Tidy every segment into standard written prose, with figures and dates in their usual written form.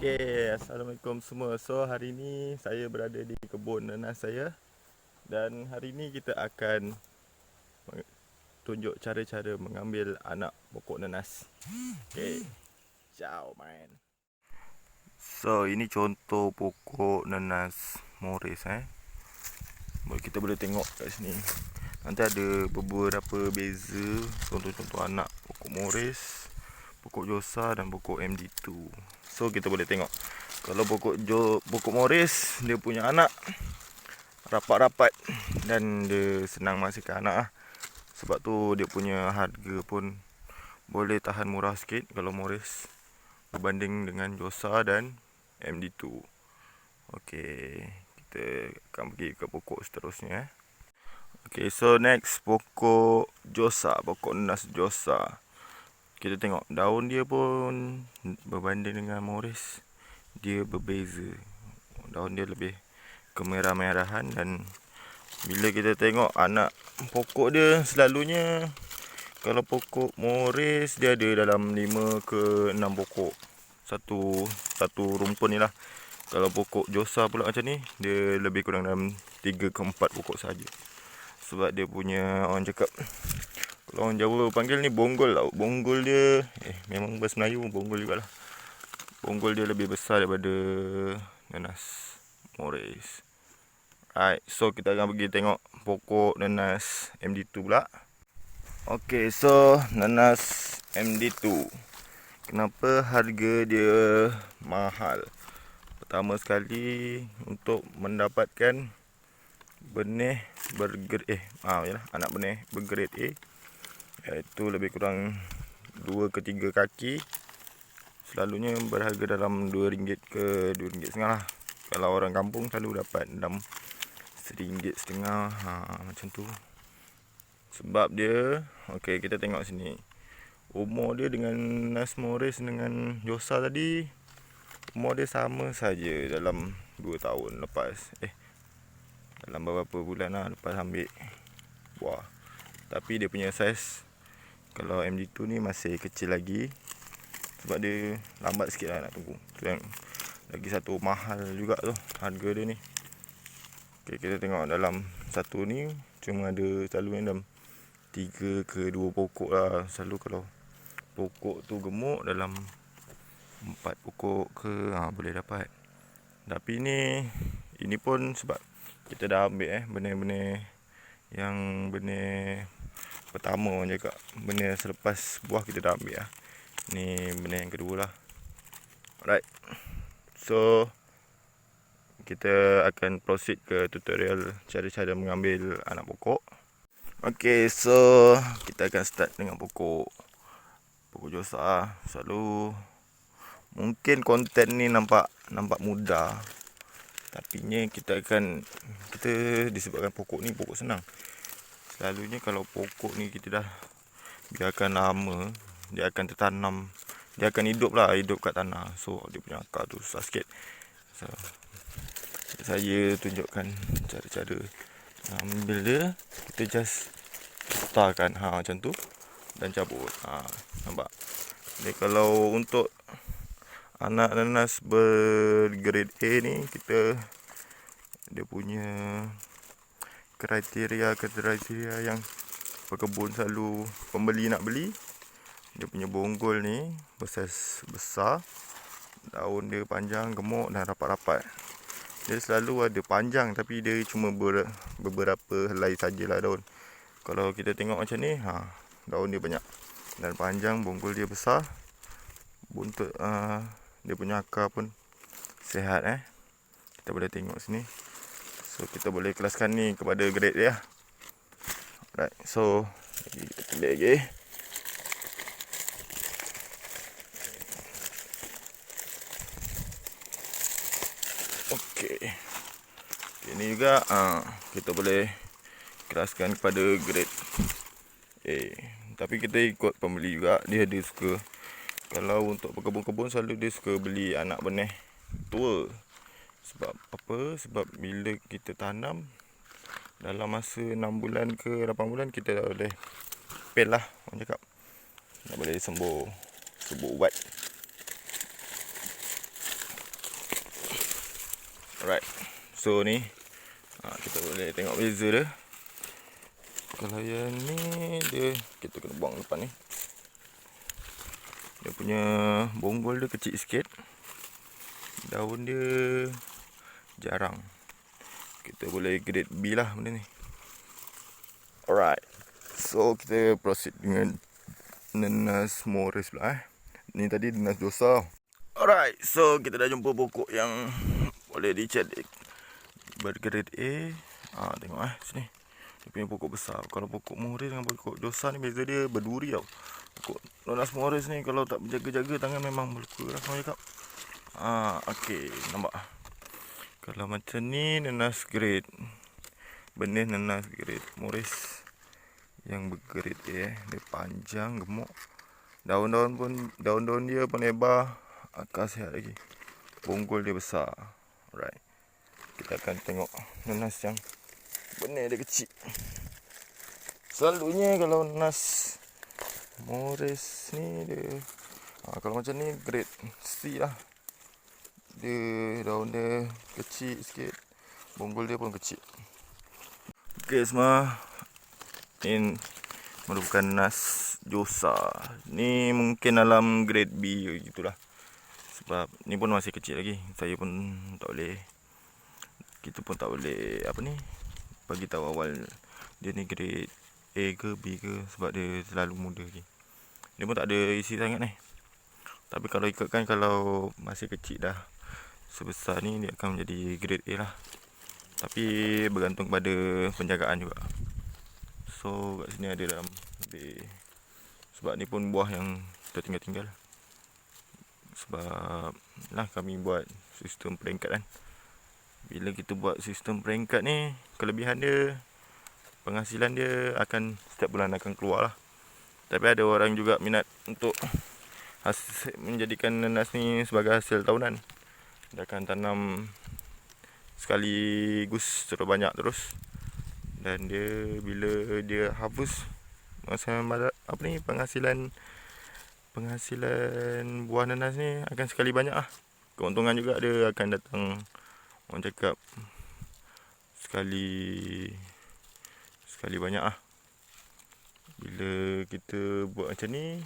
Okay, Assalamualaikum semua. So, hari ni saya berada di kebun nanas saya. Dan hari ni kita akan tunjuk cara-cara mengambil anak pokok nanas. Okay, ciao man. So, ini contoh pokok nanas Morris Kita boleh tengok kat sini. Nanti ada beberapa beza contoh-contoh anak pokok Morris, pokok Josa dan pokok MD2. So, kita boleh tengok. Kalau pokok Morris, dia punya anak rapat-rapat dan dia senang menghasilkan anak lah. Sebab tu dia punya harga pun boleh tahan murah sikit kalau Morris berbanding dengan Josa dan MD2. Okey, kita akan pergi ke pokok seterusnya. Okey, so next pokok Josa, pokok nanas Josa. Kita tengok daun dia pun berbanding dengan Morris, dia berbeza. Daun dia lebih kemerah-merahan dan bila kita tengok anak pokok dia, selalunya kalau pokok Morris dia ada dalam 5 ke 6 pokok satu rumpun ni lah. Kalau pokok Josa pula macam ni, dia lebih kurang dalam 3 ke 4 pokok saja. Sebab dia punya, orang cakap, kalau orang Jawa panggil ni bonggol tau. Bonggol dia memang bahasa Melayu bonggol jugalah. Bonggol dia lebih besar daripada nanas Morris. Alright, so kita akan pergi tengok pokok nanas MD2 pula. Okay, so nanas MD2, kenapa harga dia mahal? Pertama sekali, untuk mendapatkan benih anak benih bergrade A, iaitu lebih kurang 2 ke 3 kaki, selalunya berharga dalam RM2 ke RM2.50 lah. Kalau orang kampung selalu dapat dalam RM1.50, macam tu. Sebab dia, okey, kita tengok sini. Umur dia dengan nanas Morris dengan Josa tadi, umur dia sama saja, dalam 2 tahun lepas. Dalam beberapa bulan lah lepas ambil buah. Tapi dia punya saiz, kalau MD2 ni masih kecil lagi. Sebab dia lambat sikit lah nak tunggu. Tu yang lagi satu mahal juga tu, harga dia ni. Okay, kita tengok dalam satu ni cuma ada selalunya dalam 3 ke 2 pokok lah. Selalu kalau pokok tu gemuk, dalam 4 pokok ke boleh dapat. Tapi ini pun sebab kita dah ambil benih-benih yang benih pertama, orang cakap benih selepas buah kita dah ambil lah. Ni benih yang kedua lah. Alright, so kita akan proceed ke tutorial cara-cara mengambil anak pokok. Okay, so kita akan start dengan pokok Josa. Selalu mungkin konten ni nampak mudah, tapi kita disebabkan pokok ni pokok senang. Selalunya kalau pokok ni kita dah biarkan lama, dia akan tertanam, dia akan hidup kat tanah. So dia punya akar tu susah sikit. So saya tunjukkan cara-cara ambil dia. Kita just letakkan macam tu dan cabut. Nampak? Jadi kalau untuk anak nanas bergrade A ni, dia punya kriteria yang pekebun selalu pembeli nak beli. Dia punya bonggol ni bersaiz besar, daun dia panjang, gemuk dan rapat-rapat. Dia selalu ada panjang, tapi dia cuma beberapa helai sajalah daun. Kalau kita tengok macam ni, daun dia banyak dan panjang, bonggol dia besar, buntut dia punya akar pun sihat. Kita boleh tengok sini. So kita boleh kelaskan ni kepada grade dia. Alright, so kita tulis lagi. Okey. Ini juga kita boleh kelaskan kepada grade A. Tapi kita ikut pembeli juga, dia suka. Kalau untuk pekebun-kebun selalu dia suka beli anak benih tua. Sebab apa? Sebab bila kita tanam dalam masa 6 bulan ke 8 bulan, kita dah boleh pel lah, orang cakap. Dah boleh sembuh ubat. Alright. So ni kita boleh tengok beza dia. Kalau yang ni dia kita kena buang depan ni. Dia punya bonggol dia kecil sikit. Daun dia jarang. Kita boleh grade B lah benda ni. Alright. So kita proceed dengan nenas Morris pula Ni tadi nenas dosa. Alright. So kita dah jumpa pokok yang boleh dicedik bergrade A. Tengok sini. Dia punya pokok besar. Kalau pokok Morris dengan pokok dosa ni beza dia berduri tau. Pokok nenas Morris ni kalau tak berjaga-jaga tangan memang meluka lah orang cakap. Okey, nampak. Kalau macam ni nenas grade benih nenas grade Morris yang bergrade A dia panjang, gemuk. Daun-daun dia pun lebar, akar sihat lagi. Bonggol dia besar. Alright. Kita akan tengok nenas yang benih dia kecil. Selalunya kalau nenas Morris ni dia kalau macam ni grade C lah. Dia daun dia kecil sikit, bonggol dia pun kecil. Okey semua, ini merupakan nenas dosa. Ni mungkin dalam grade B gitulah. Sebab ni pun masih kecil lagi. Saya pun tak boleh, kita pun tak boleh bagi tahu awal dia ni grade A ke B ke, sebab dia terlalu muda lagi. Dia pun tak ada isi sangat ni. Tapi kalau ikutkan, kalau masih kecil dah sebesar ni, dia akan menjadi grade A lah. Tapi bergantung pada penjagaan juga. So kat sini ada dalam lebih, sebab ni pun buah yang kita tinggal-tinggal. Sebab lah kami buat sistem peringkat kan. Bila kita buat sistem peringkat ni, kelebihan dia, penghasilan dia akan setiap bulan akan keluar lah. Tapi ada orang juga minat untuk menjadikan nenas ni sebagai hasil tahunan. Dia akan tanam sekaligus terus banyak terus. Dan dia bila dia harvest penghasilan buah nanas ni akan sekali banyak lah. Keuntungan juga dia akan datang, orang cakap, sekali banyak lah. Bila kita buat macam ni,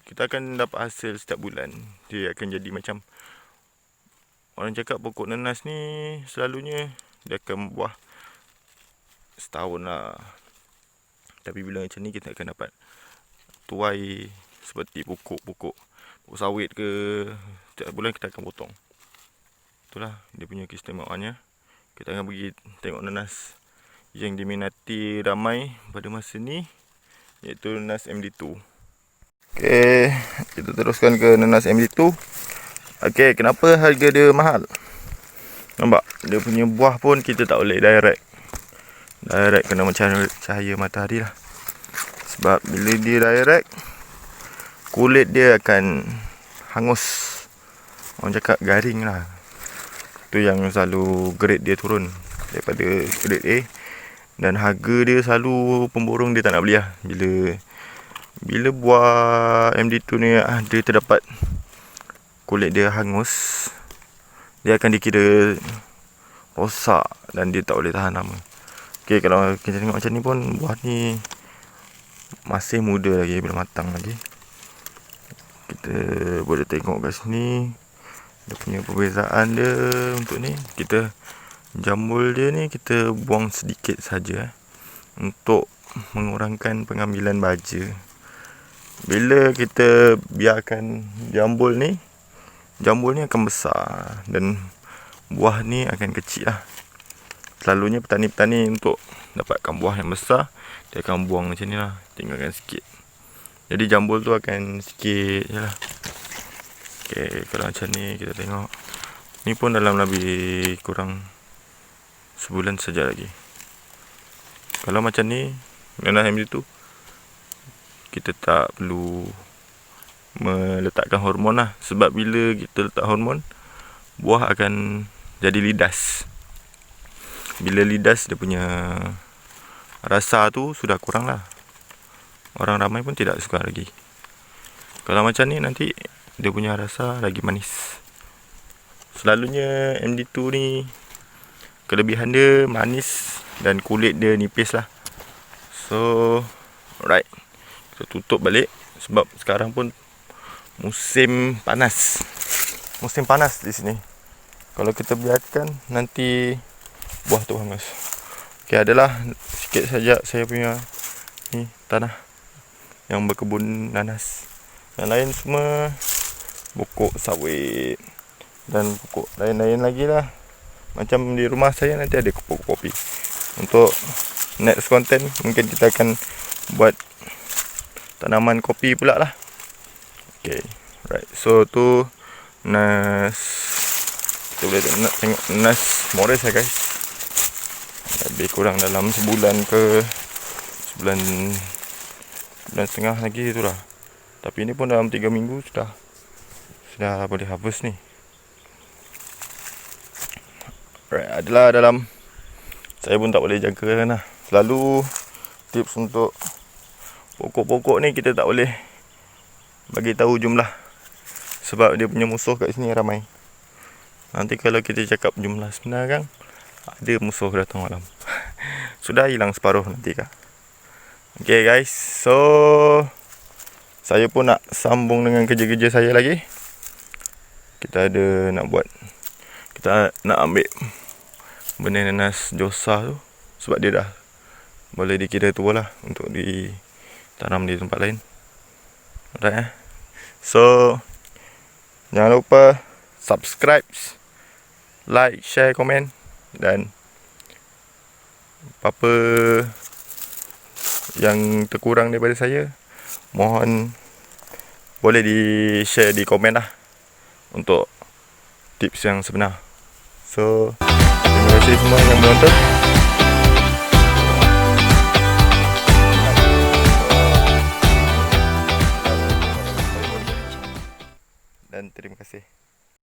kita akan dapat hasil setiap bulan. Dia akan jadi macam, orang cakap pokok nanas ni selalunya dia akan buah setahun lah. Tapi bila macam ni kita akan dapat tuai seperti pokok sawit ke. Setiap bulan kita akan potong. Itulah dia punya keistimewaannya. Kita akan pergi tengok nanas yang diminati ramai pada masa ni, iaitu nanas MD2. Okey, kita teruskan ke nanas MD2. Okey, kenapa harga dia mahal? Nampak? Dia punya buah pun kita tak boleh direct kena macam cahaya matahari lah. Sebab bila dia direct, kulit dia akan hangus. Orang cakap garing lah. Tu yang selalu grade dia turun daripada grade A. Dan harga dia selalu pemborong dia tak nak beli lah. Bila buah MD2 ni dia terdapat kulit dia hangus, dia akan dikira rosak dan dia tak boleh tahan lama. Okey, kalau kita tengok macam ni pun, buah ni masih muda lagi, belum matang lagi. Kita boleh tengok kat sini dia punya perbezaan dia. Untuk ni, kita jambul dia ni kita buang sedikit saja untuk mengurangkan pengambilan baja. Bila kita biarkan jambul ni akan besar dan buah ni akan kecil lah. Selalunya petani-petani untuk dapatkan buah yang besar, dia akan buang macam ni lah, tinggalkan sikit. Jadi jambul tu akan sikit je lah. Okay, kalau macam ni kita tengok, ni pun dalam lebih kurang sebulan saja lagi. Kalau macam ni, nanas MD2, kita tak perlu meletakkan hormon lah. Sebab bila kita letak hormon, buah akan jadi lidas. Bila lidas, dia punya rasa tu sudah kurang lah. Orang ramai pun tidak suka lagi. Kalau macam ni nanti dia punya rasa lagi manis. Selalunya MD2 ni kelebihan dia manis dan kulit dia nipis lah. So alright, kita tutup balik sebab sekarang pun musim panas. Musim panas di sini. Kalau kita biarkan nanti buah tu hangus. Okey, adalah sikit saja saya punya ni tanah yang berkebun nanas. Yang lain semua pokok sawit dan pokok lain-lain lagi lah. Macam di rumah saya nanti ada pokok kopi. Untuk next content mungkin kita akan buat tanaman kopi pula lah. Okay, right. So tu nas, kita boleh tengok nas Morris lah guys. Lebih kurang dalam sebulan ke sebulan setengah lagi tu lah. Tapi ni pun dalam 3 minggu sudah boleh harvest ni. Right, adalah dalam, saya pun tak boleh jaga kan lah. Selalu tips untuk pokok-pokok ni kita tak boleh bagi tahu jumlah, sebab dia punya musuh kat sini ramai. Nanti kalau kita cakap jumlah sebenar kan, ada musuh datang malam. Sudah hilang separuh nanti kan. Okay guys, so saya pun nak sambung dengan kerja-kerja saya lagi. Kita ada nak buat, kita nak ambil benih nanas Josa tu, sebab dia dah boleh dikira tua lah untuk ditanam di tempat lain. Alright, so jangan lupa subscribe, like, share, komen, dan apa-apa yang terkurang daripada saya, mohon boleh di-share di komen lah untuk tips yang sebenar. So terima kasih semua yang menonton.